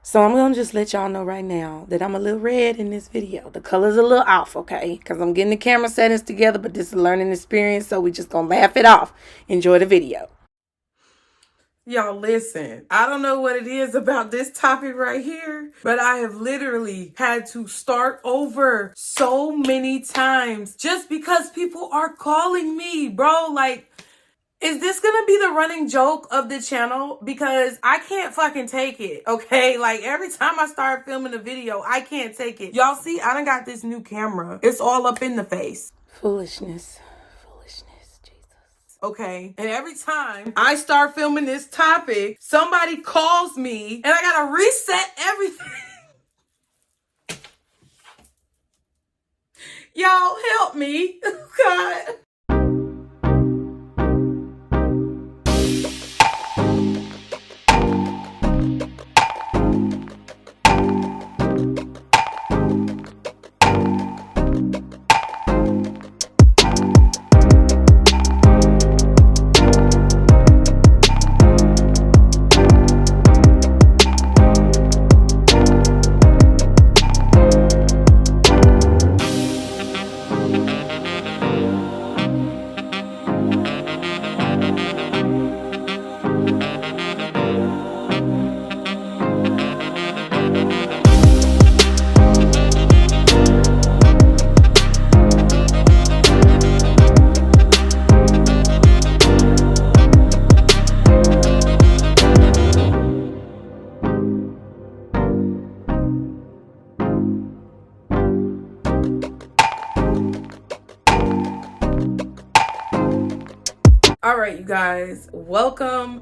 So I'm going to just let y'all know right now that I'm a little red in this video. The color's a little off, okay? Because I'm getting the camera settings together, but this is a learning experience, so we just going to laugh it off. Enjoy the video. Y'all listen, I don't know what it is about this topic right here, but I have literally had to start over so many times just because people are calling me, bro. Like, is this gonna be the running joke of the channel? Because I can't fucking take it, okay? Like, every time I start filming a video, I can't take it. Y'all see, I done got this new camera. It's all up in the face. Foolishness. Okay, and every time I start filming this topic, somebody calls me and I gotta reset everything. Y'all help me. God. All right, you guys, welcome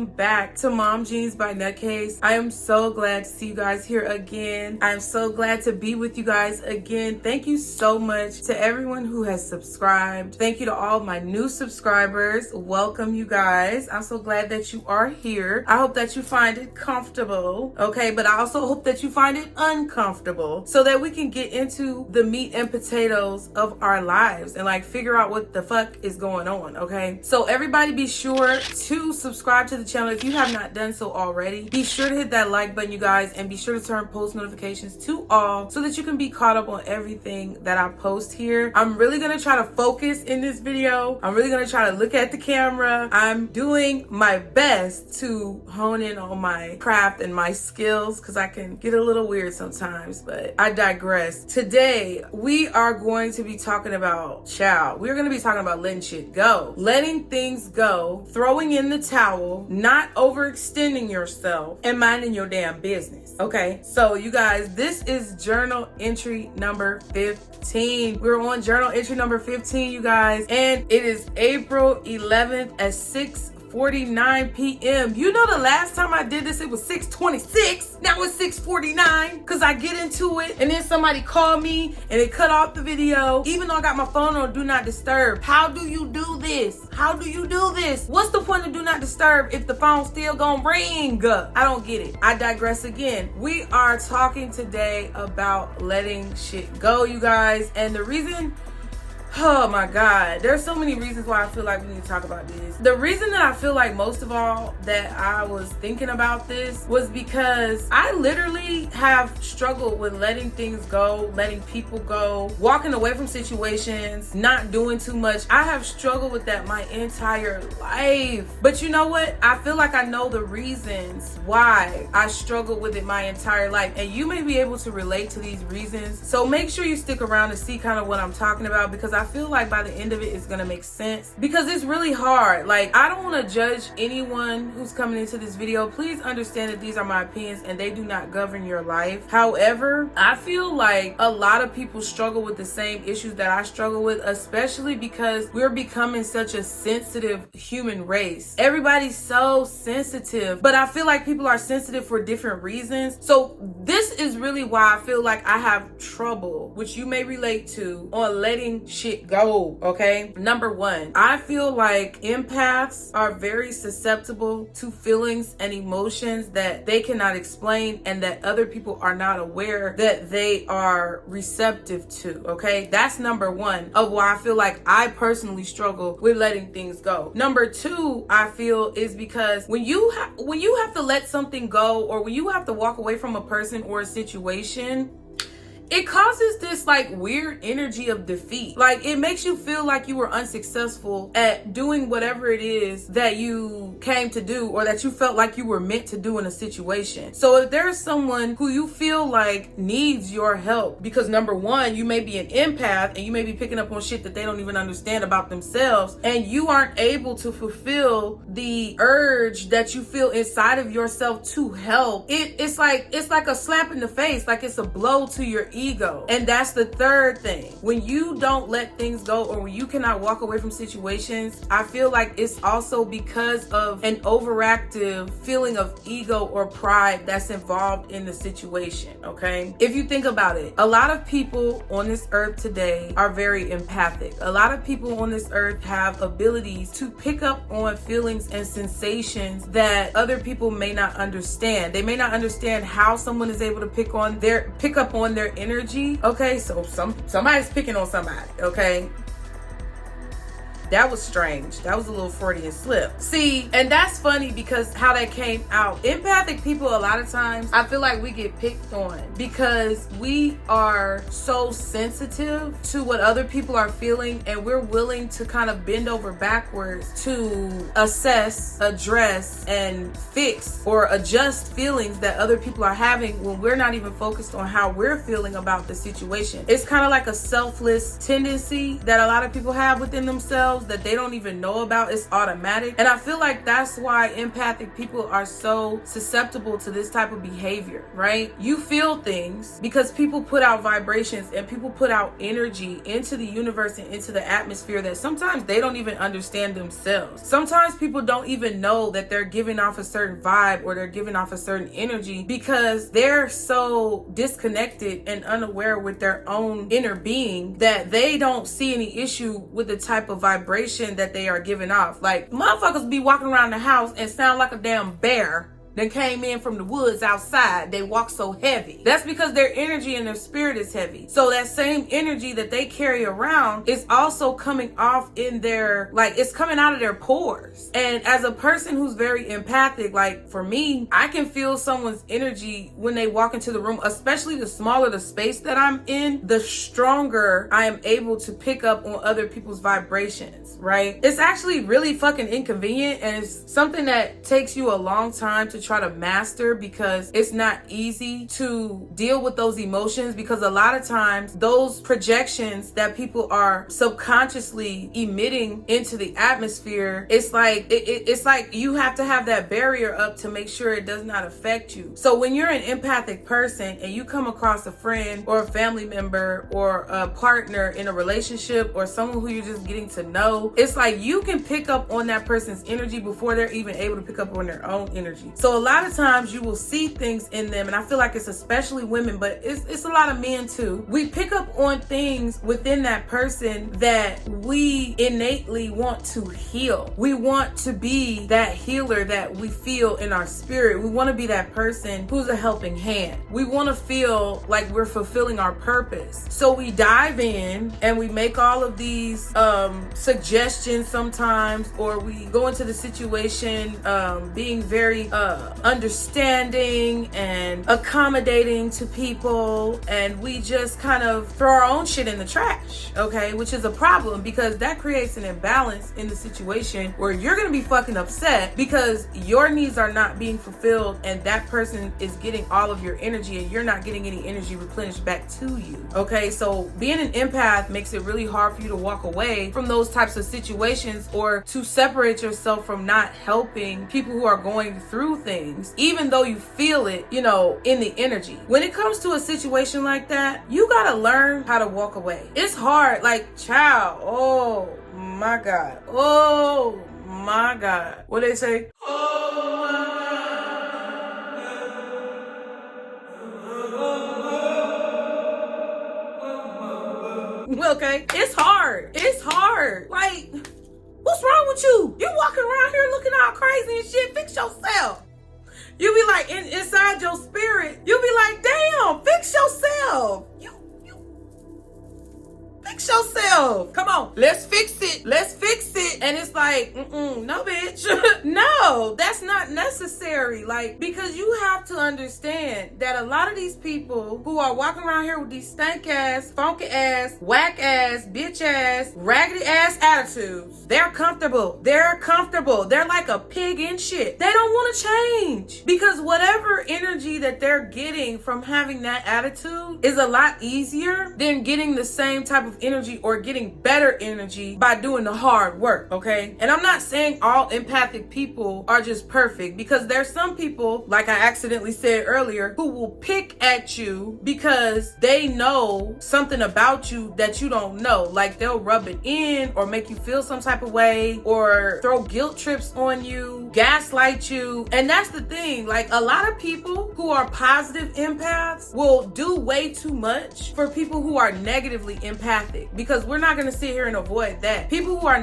back to Mom Jeans by NUTCASE. I am so glad to see you guys here again. I'm so glad to be with you guys again. Thank you so much to everyone who has subscribed. Thank you to all my new subscribers. Welcome, you guys. I'm so glad that you are here. I hope that you find it comfortable, okay? But I also hope that you find it uncomfortable so that we can get into the meat and potatoes of our lives and like figure out what the fuck is going on, okay? So everybody be sure to subscribe to the channel if you have not done so already. Be sure to hit that like button, you guys, and be sure to turn post notifications to all so that you can be caught up on everything that I post here. I'm really gonna try to focus in this video. I'm really gonna try to look at the camera. I'm doing my best to hone in on my craft and my skills because I can get a little weird sometimes, but I digress. Today, we are going to be talking about we're gonna be talking about letting shit go. Letting things go, throwing in the towel, not overextending yourself, and minding your damn business. Okay, so you guys, this is journal entry number 15. We're on journal entry number 15, you guys, and it is April 11th at 6:49 p.m. You know, the last time I did this, it was 6:26. Now it's 6:49 because I get into it and then somebody called me and it cut off the video, even though I got my phone on do not disturb. How do you do this? How do you do this? What's the point of do not disturb if the phone's still gonna ring? I don't get it. I digress again. We are talking today about letting shit go, you guys. And the reason, oh my God, there's so many reasons why I feel like we need to talk about this. The reason that I feel like most of all that I was thinking about this was because I literally have struggled with letting things go, letting people go, walking away from situations, not doing too much. I have struggled with that my entire life. But you know what? I feel like I know the reasons why I struggled with it my entire life. And you may be able to relate to these reasons. So make sure you stick around to see kind of what I'm talking about, because I feel like by the end of it, it's gonna make sense because it's really hard. Like, I don't want to judge anyone who's coming into this video. Please understand that these are my opinions and they do not govern your life. However, I feel like a lot of people struggle with the same issues that I struggle with, especially because we're becoming such a sensitive human race. Everybody's so sensitive, but I feel like people are sensitive for different reasons. So this is really why I feel like I have trouble, which you may relate to, on letting shit shit go, okay? Number one, I feel like empaths are very susceptible to feelings and emotions that they cannot explain and that other people are not aware that they are receptive to, okay? That's number one of why I feel like I personally struggle with letting things go. Number two, I feel, is because when you have to let something go, or when you have to walk away from a person or a situation, it causes this like weird energy of defeat. Like, it makes you feel like you were unsuccessful at doing whatever it is that you came to do, or that you felt like you were meant to do in a situation. So if there's someone who you feel like needs your help, because number one, you may be an empath and you may be picking up on shit that they don't even understand about themselves, and you aren't able to fulfill the urge that you feel inside of yourself to help. It's like a slap in the face, like it's a blow to your ego. And that's the third thing. When you don't let things go, or when you cannot walk away from situations, I feel like it's also because of an overactive feeling of ego or pride that's involved in the situation, okay? If you think about it, a lot of people on this earth today are very empathic. A lot of people on this earth have abilities to pick up on feelings and sensations that other people may not understand. They may not understand how someone is able to pick up on their energy. Okay, so somebody's picking on somebody, okay? That was strange. That was a little Freudian slip. See, and that's funny because how that came out. Empathic people, a lot of times, I feel like we get picked on because we are so sensitive to what other people are feeling, and we're willing to kind of bend over backwards to assess, address, and fix or adjust feelings that other people are having when we're not even focused on how we're feeling about the situation. It's kind of like a selfless tendency that a lot of people have within themselves that they don't even know about. It's automatic. And I feel like that's why empathic people are so susceptible to this type of behavior, right? You feel things because people put out vibrations and people put out energy into the universe and into the atmosphere that sometimes they don't even understand themselves. Sometimes people don't even know that they're giving off a certain vibe or they're giving off a certain energy because they're so disconnected and unaware with their own inner being that they don't see any issue with the type of vibration that they are giving off. Like, motherfuckers be walking around the house and sound like a damn bear that came in from the woods outside. They walk so heavy. That's because their energy and their spirit is heavy. So that same energy that they carry around is also coming off in their, like, it's coming out of their pores. And as a person who's very empathic, like for me, I can feel someone's energy when they walk into the room, especially the smaller the space that I'm in, the stronger I am able to pick up on other people's vibrations, right? It's actually really fucking inconvenient, and it's something that takes you a long time to try to master because it's not easy to deal with those emotions, because a lot of times those projections that people are subconsciously emitting into the atmosphere, it's like it's like you have to have that barrier up to make sure it does not affect you. So when you're an empathic person and you come across a friend or a family member or a partner in a relationship or someone who you're just getting to know, it's like you can pick up on that person's energy before they're even able to pick up on their own energy. So a lot of times you will see things in them, and I feel like it's especially women, but it's a lot of men too. We pick up on things within that person that we innately want to heal. We want to be that healer that we feel in our spirit. We want to be that person who's a helping hand. We want to feel like we're fulfilling our purpose. So we dive in and we make all of these suggestions sometimes, or we go into the situation being very understanding and accommodating to people, and we just kind of throw our own shit in the trash, okay? Which is a problem because that creates an imbalance in the situation where you're gonna be fucking upset because your needs are not being fulfilled and that person is getting all of your energy and you're not getting any energy replenished back to you, okay? So being an empath makes it really hard for you to walk away from those types of situations or to separate yourself from not helping people who are going through things, even though you feel it, you know, in the energy. When it comes to a situation like that, you gotta learn how to walk away. It's hard, like, child, oh my God. Oh my God. What they say? Oh my God. Okay? It's hard. It's hard. Like, what's wrong with you? You walking around here looking all crazy and shit. Fix yourself. You be like, inside your spirit, you be like, damn, fix yourself. You fix yourself. Come on, let's fix it. Let's fix it. And it's like, no, bitch. No, that's not necessary. Like, because you have to understand that a lot of these people who are walking around here with these stank ass, funky ass, whack ass, bitch ass, raggedy ass attitudes, they're comfortable. They're comfortable. They're like a pig in shit. They don't want to change because whatever energy that they're getting from having that attitude is a lot easier than getting the same type of energy or getting better energy by doing the hard work, okay? And I'm not saying all empathic people are just perfect, because there's some people, like I accidentally said earlier, who will pick at you because they know something about you that you don't know. Like they'll rub it in or make you feel some type of way or throw guilt trips on you, gaslight you. And that's the thing, like a lot of people who are positive empaths will do way too much for people who are negatively empathic, because we're not going to sit here and avoid that. People who are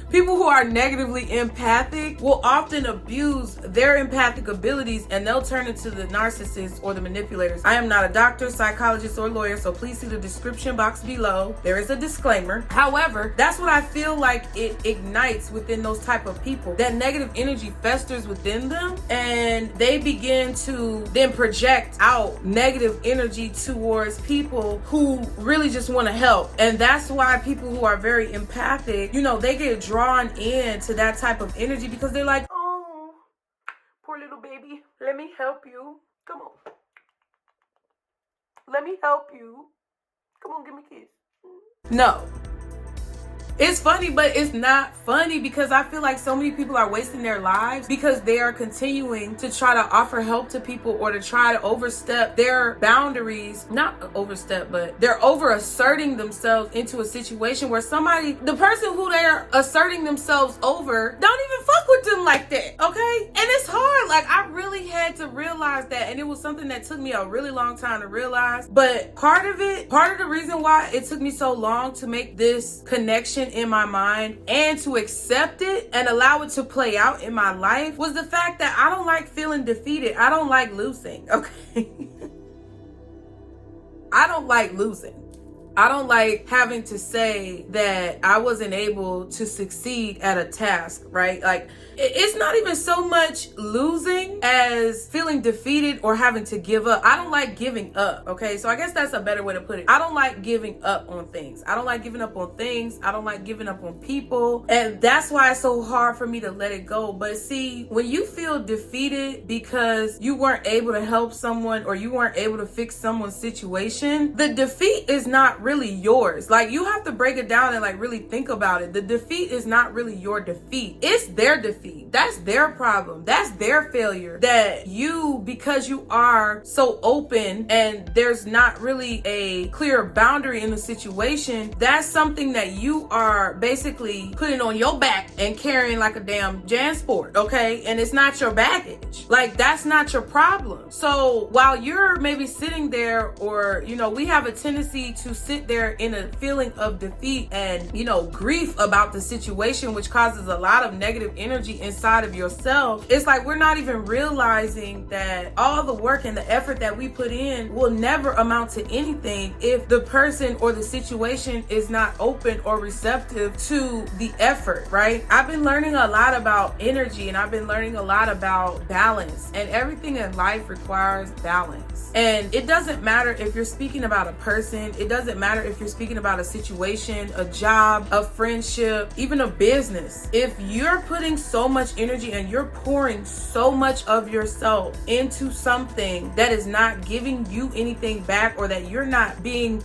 people who are negatively empathic will often abuse their empathic abilities, and they'll turn into the narcissists or the manipulators. I am not a doctor, psychologist, or lawyer, so please see the description box below. There is a disclaimer. However, that's what I feel like it ignites within those type of people. That negative energy festers within them, and they begin to then project out negative energy towards people who really just want to help. And that's why people who are very empathic, you know, they get drawn into that type of energy because they're like, oh, poor little baby, let me help you. Come on. Let me help you. Come on, give me a kiss. No. It's funny, but it's not funny, because I feel like so many people are wasting their lives because they are continuing to try to offer help to people or to try to overstep their boundaries. Not overstep, but they're over asserting themselves into a situation where the person who they're asserting themselves over don't even fuck with them like that, okay? And it's hard. Like, I really had to realize that, and it was something that took me a really long time to realize. But part of the reason why it took me so long to make this connection in my mind and to accept it and allow it to play out in my life was the fact that I don't like feeling defeated. I don't like losing, okay? I don't like losing. I don't like having to say that I wasn't able to succeed at a task, right? Like, it's not even so much losing as feeling defeated or having to give up. I don't like giving up, okay? So I guess that's a better way to put it. I don't like giving up on things. I don't like giving up on things. I don't like giving up on people. And that's why it's so hard for me to let it go. But see, when you feel defeated because you weren't able to help someone or you weren't able to fix someone's situation, the defeat is not really yours. Like, you have to break it down and like really think about it. The defeat is not really your defeat. It's their defeat. That's their problem. That's their failure. That you, because you are so open and there's not really a clear boundary in the situation, that's something that you are basically putting on your back and carrying like a damn Jansport, okay? And it's not your baggage. Like, that's not your problem. So while you're maybe sitting there, or, you know, we have a tendency to sit there in a feeling of defeat and, you know, grief about the situation, which causes a lot of negative energy inside of yourself. It's like we're not even realizing that all the work and the effort that we put in will never amount to anything if the person or the situation is not open or receptive to the effort, right? I've been learning a lot about energy, and I've been learning a lot about balance, and everything in life requires balance. And it doesn't matter if you're speaking about a person, it doesn't matter if you're speaking about a situation, a job, a friendship, even a business. If you're putting so much energy and you're pouring so much of yourself into something that is not giving you anything back, or that you're not being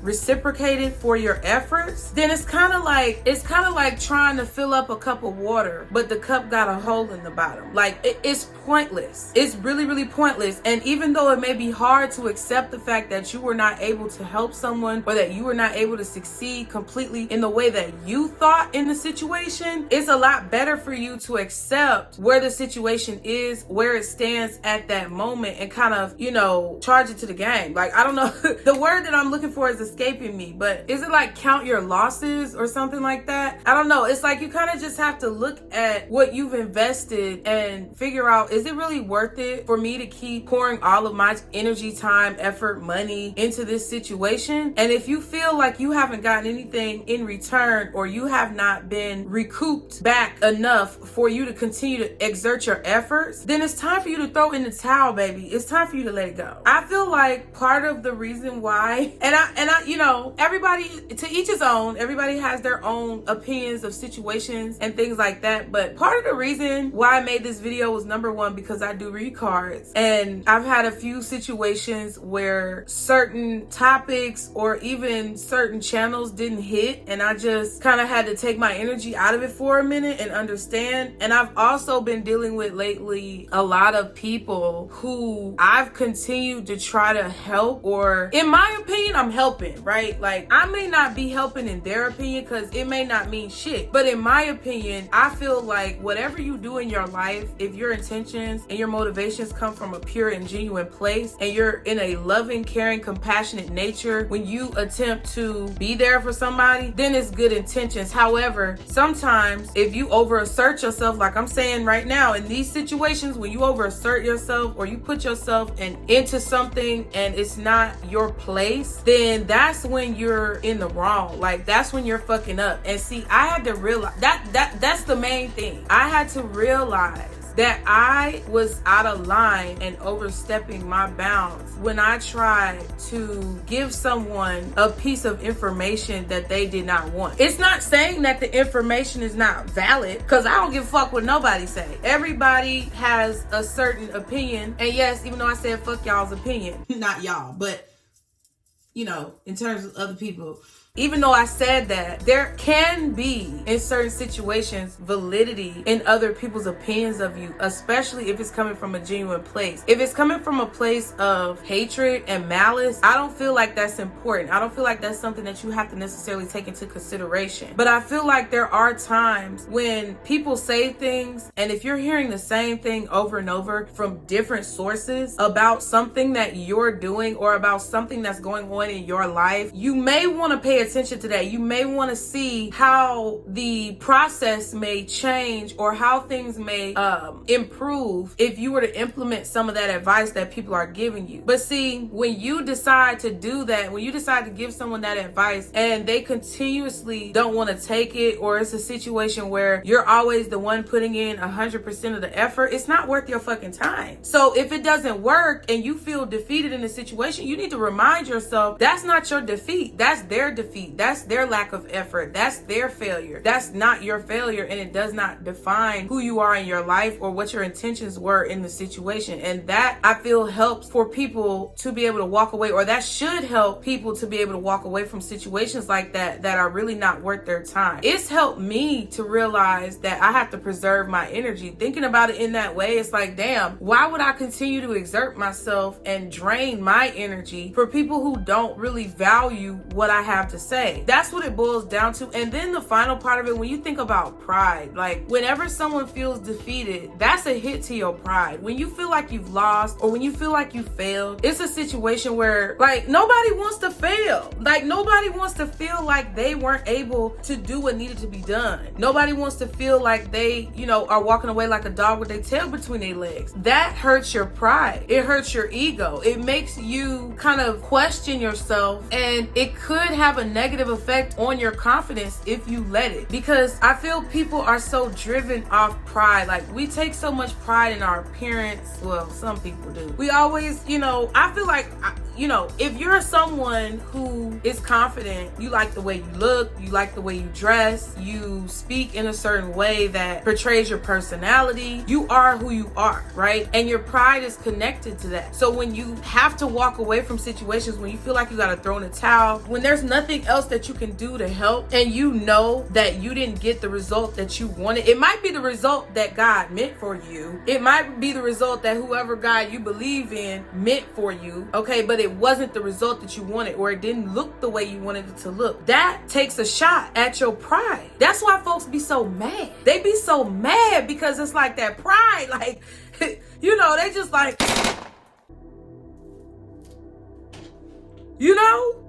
reciprocated for your efforts, then it's kind of like trying to fill up a cup of water, but the cup got a hole in the bottom. Like, it's pointless. It's really, really pointless. And even though it may be hard to accept the fact that you were not able to help someone someone, or that you were not able to succeed completely in the way that you thought in the situation, it's a lot better for you to accept where the situation is, where it stands at that moment, and kind of, charge it to the game. Like, I don't know, the word that I'm looking for is escaping me, but is it like count your losses or something like that? I don't know. It's like you kind of just have to look at what you've invested and figure out, is it really worth it for me to keep pouring all of my energy, time, effort, money into this situation? And if you feel like you haven't gotten anything in return, or you have not been recouped back enough for you to continue to exert your efforts, then it's time for you to throw in the towel, baby. It's time for you to let it go. I feel like part of the reason why, and I everybody, to each his own, everybody has their own opinions of situations and things like that. But part of the reason why I made this video was, number one, because I do read cards, and I've had a few situations where certain topics or even certain channels didn't hit, and I just kind of had to take my energy out of it for a minute and understand. And I've also been dealing with lately a lot of people who I've continued to try to help, or in my opinion, I'm helping, right? Like, I may not be helping in their opinion because it may not mean shit, but in my opinion, I feel like whatever you do in your life, if your intentions and your motivations come from a pure and genuine place, and you're in a loving, caring, compassionate nature when you attempt to be there for somebody, then it's good intentions. However, sometimes if you overassert yourself, like I'm saying right now, in these situations, when you overassert yourself or you put yourself into something and it's not your place, then that's when you're in the wrong. Like, that's when you're fucking up. And see, I had to realize that's the main thing. I had to realize that I was out of line and overstepping my bounds when I tried to give someone a piece of information that they did not want. It's not saying that the information is not valid, because I don't give a fuck what nobody say. Everybody has a certain opinion, and yes, even though I said fuck y'all's opinion, not y'all, but in terms of other people, even though I said that, there can be, in certain situations, validity in other people's opinions of you, especially if it's coming from a genuine place. If it's coming from a place of hatred and malice, I don't feel like that's important. I don't feel like that's something that you have to necessarily take into consideration. But I feel like there are times when people say things, and if you're hearing the same thing over and over from different sources about something that you're doing or about something that's going on in your life, you may want to pay attention to that. You may want to see how the process may change, or how things may improve if you were to implement some of that advice that people are giving you. But see, when you decide to do that, when you decide to give someone that advice and they continuously don't want to take it, or it's a situation where you're always the one putting in 100% of the effort, it's not worth your fucking time. So if it doesn't work and you feel defeated in a situation, you need to remind yourself that's not your defeat. That's their defeat. That's their lack of effort. That's their failure. That's not your failure, and it does not define who you are in your life or what your intentions were in the situation. And that, I feel, helps for people to be able to walk away, or that should help people to be able to walk away from situations like that are really not worth their time. It's helped me to realize that I have to preserve my energy. Thinking about it in that way, it's like, damn, why would I continue to exert myself and drain my energy for people who don't really value what I have to say? That's what it boils down to. And then the final part of it, when you think about pride, like whenever someone feels defeated, that's a hit to your pride. When you feel like you've lost, or when you feel like you failed, it's a situation where, like, nobody wants to fail. Like, nobody wants to feel like they weren't able to do what needed to be done. Nobody wants to feel like they, are walking away like a dog with their tail between their legs. That hurts your pride. It hurts your ego. It makes you kind of question yourself, and it could have a negative effect on your confidence if you let it. Because I feel people are so driven off pride. Like, we take so much pride in our appearance. Well, some people do. We always, I feel like, if you're someone who is confident, you like the way you look, you like the way you dress, you speak in a certain way that portrays your personality, you are who you are, right? And your pride is connected to that. So when you have to walk away from situations, when you feel like you gotta throw in a towel, when there's nothing nothing else that you can do to help, and you know that you didn't get the result that you wanted, it might be the result that God meant for you. It might be the result that whoever God you believe in meant for you, okay, but it wasn't the result that you wanted, or it didn't look the way you wanted it to look. That takes a shot at your pride. That's why folks be so mad. They be so mad because it's like that pride, like, you know, they just like, you know,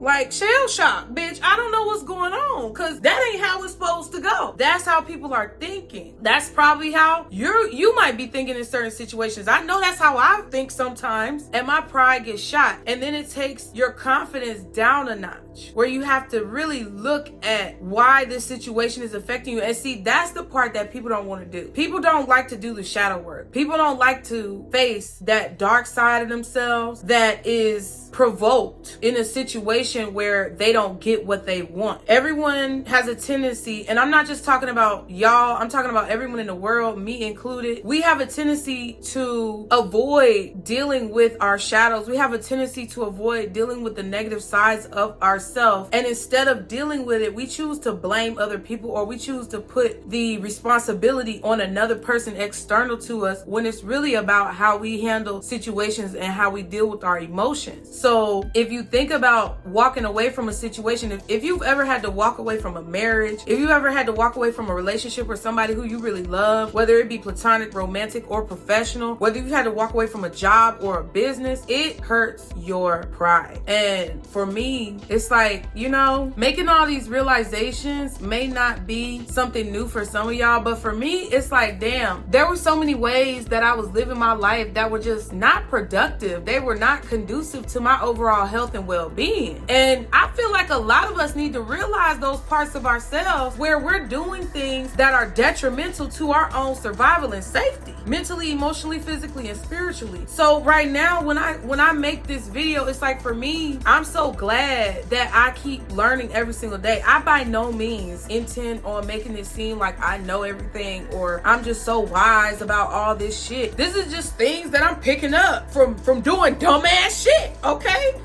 like shell shock, bitch. I don't know what's going on, because that ain't how it's supposed to go. That's how people are thinking. That's probably how you might be thinking in certain situations. I know that's how I think sometimes, and my pride gets shot. And then it takes your confidence down a notch, where you have to really look at why this situation is affecting you. And see, that's the part that people don't want to do. People don't like to do the shadow work. People don't like to face that dark side of themselves that is provoked in a situation where they don't get what they want. Everyone has a tendency, and I'm not just talking about y'all, I'm talking about everyone in the world, me included. We have a tendency to avoid dealing with our shadows. We have a tendency to avoid dealing with the negative sides of ourselves. And instead of dealing with it, we choose to blame other people, or we choose to put the responsibility on another person external to us, when it's really about how we handle situations and how we deal with our emotions. So if you think about walking away from a situation, if you've ever had to walk away from a marriage, if you ever had to walk away from a relationship with somebody who you really love, whether it be platonic, romantic, or professional, whether you had to walk away from a job or a business, it hurts your pride. And for me, it's like, you know, making all these realizations may not be something new for some of y'all, but for me, it's like, damn, there were so many ways that I was living my life that were just not productive. They were not conducive to my overall health and well-being. And I feel like a lot of us need to realize those parts of ourselves where we're doing things that are detrimental to our own survival and safety, mentally, emotionally, physically, and spiritually. So right now, when I make this video, it's like, for me, I'm so glad that I keep learning every single day. I by no means intend on making it seem like I know everything, or I'm just so wise about all this shit. This is just things that I'm picking up from doing dumbass shit, okay?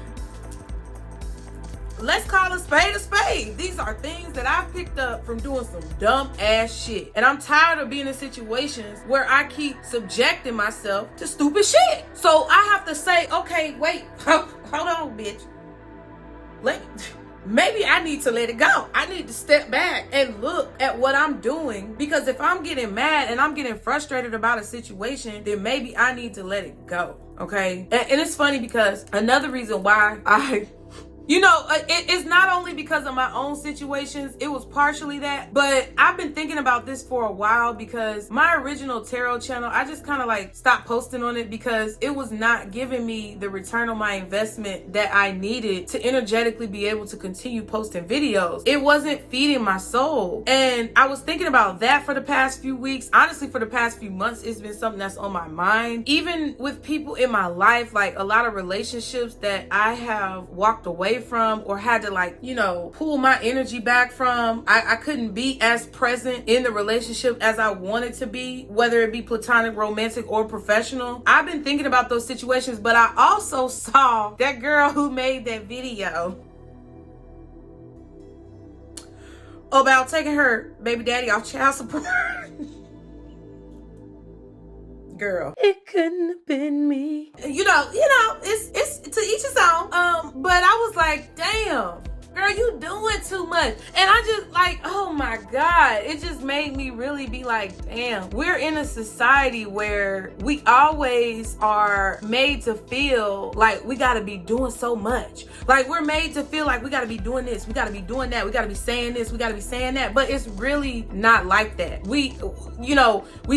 Let's call a spade a spade. These are things that I picked up from doing some dumb ass shit. And I'm tired of being in situations where I keep subjecting myself to stupid shit. So I have to say, okay, wait, hold on, bitch. Maybe I need to let it go. I need to step back and look at what I'm doing, because if I'm getting mad and I'm getting frustrated about a situation, then maybe I need to let it go, okay? And it's funny, because another reason why you know, it's not only because of my own situations, it was partially that, but I've been thinking about this for a while, because my original tarot channel, I just kind of like stopped posting on it because it was not giving me the return on my investment that I needed to energetically be able to continue posting videos. It wasn't feeding my soul. And I was thinking about that for the past few weeks. Honestly, for the past few months, it's been something that's on my mind. Even with people in my life, like a lot of relationships that I have walked away from, or had to, like, you know, pull my energy back from. I couldn't be as present in the relationship as I wanted to be, whether it be platonic, romantic, or professional. I've been thinking about those situations, but I also saw that girl who made that video about taking her baby daddy off child support. Girl, it couldn't have been me. You know, it's to each his own. But I was like, damn, girl, you doing too much. And I just like, oh my God, it just made me really be like, damn, we're in a society where we always are made to feel like we gotta be doing so much. Like, we're made to feel like we gotta be doing this, we gotta be doing that, we gotta be saying this, we gotta be saying that. But it's really not like that. We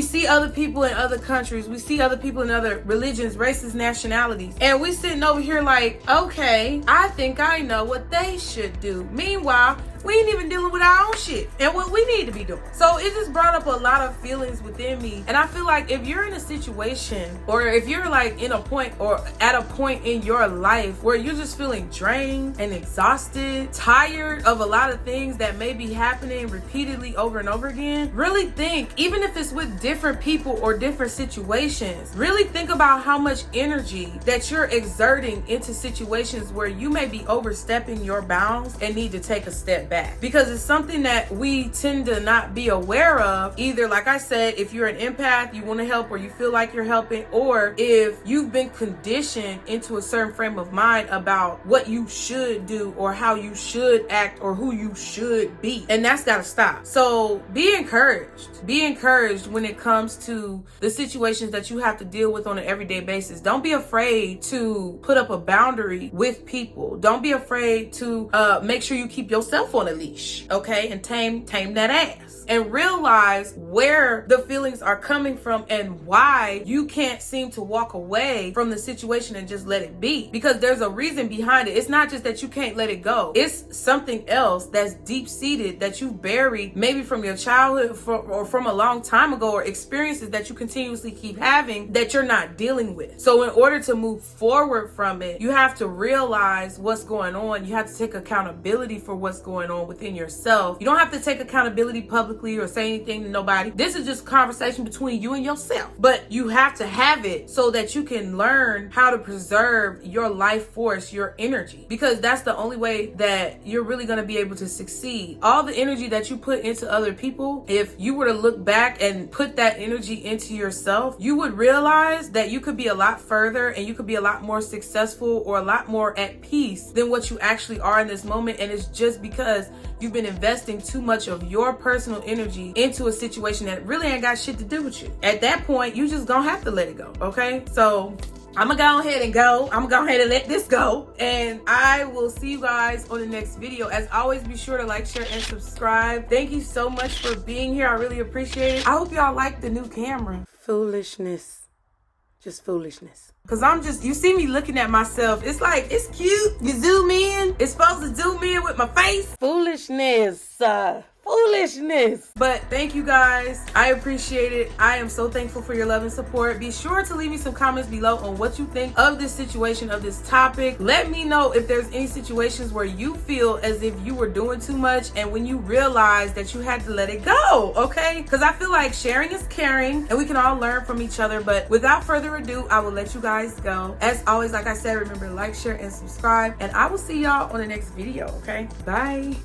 see other people in other countries, we see other people in other religions, races, nationalities, and we sitting over here like, okay, I think I know what they should do. Meanwhile, We ain't even dealing with our own shit and what we need to be doing. So it just brought up a lot of feelings within me. And I feel like if you're in a situation, or if you're like in a point or at a point in your life where you're just feeling drained and exhausted, tired of a lot of things that may be happening repeatedly over and over again, really think, even if it's with different people or different situations, really think about how much energy that you're exerting into situations where you may be overstepping your bounds and need to take a step back. Because it's something that we tend to not be aware of. Either, like I said, if you're an empath, you want to help or you feel like you're helping, or if you've been conditioned into a certain frame of mind about what you should do or how you should act or who you should be. And that's got to stop. So be encouraged. Be encouraged when it comes to the situations that you have to deal with on an everyday basis. Don't be afraid to put up a boundary with people. Don't be afraid to make sure you keep yourself on a leash, okay? And tame that ass. And realize where the feelings are coming from and why you can't seem to walk away from the situation and just let it be. Because there's a reason behind it. It's not just that you can't let it go. It's something else that's deep-seated that you buried maybe from your childhood or from a long time ago, or experiences that you continuously keep having that you're not dealing with. So in order to move forward from it, you have to realize what's going on. You have to take accountability for what's going on within yourself. You don't have to take accountability publicly or say anything to nobody. This is just conversation between you and yourself. But you have to have it so that you can learn how to preserve your life force, your energy, because that's the only way that you're really going to be able to succeed. All the energy that you put into other people, if you were to look back and put that energy into yourself, you would realize that you could be a lot further and you could be a lot more successful or a lot more at peace than what you actually are in this moment. And it's just because you've been investing too much of your personal energy into a situation that really ain't got shit to do with you. At that point, you just gonna have to let it go, okay? So I'm gonna go ahead and go. I'm gonna go ahead and let this go. And I will see you guys on the next video. As always, be sure to like, share, and subscribe. Thank you so much for being here. I really appreciate it. I hope y'all like the new camera. Foolishness. Just foolishness. Cause you see me looking at myself. It's like, it's cute. You zoom in. It's supposed to zoom in with my face. Foolishness. Foolishness. But thank you guys. I appreciate it. I am so thankful for your love and support. Be sure to leave me some comments below on what you think of this situation, of this topic. Let me know if there's any situations where you feel as if you were doing too much and when you realized that you had to let it go, okay? Because I feel like sharing is caring and we can all learn from each other. But without further ado, I will let you guys go. As always, like I said, remember to like, share, and subscribe. And I will see y'all on the next video, okay? Bye.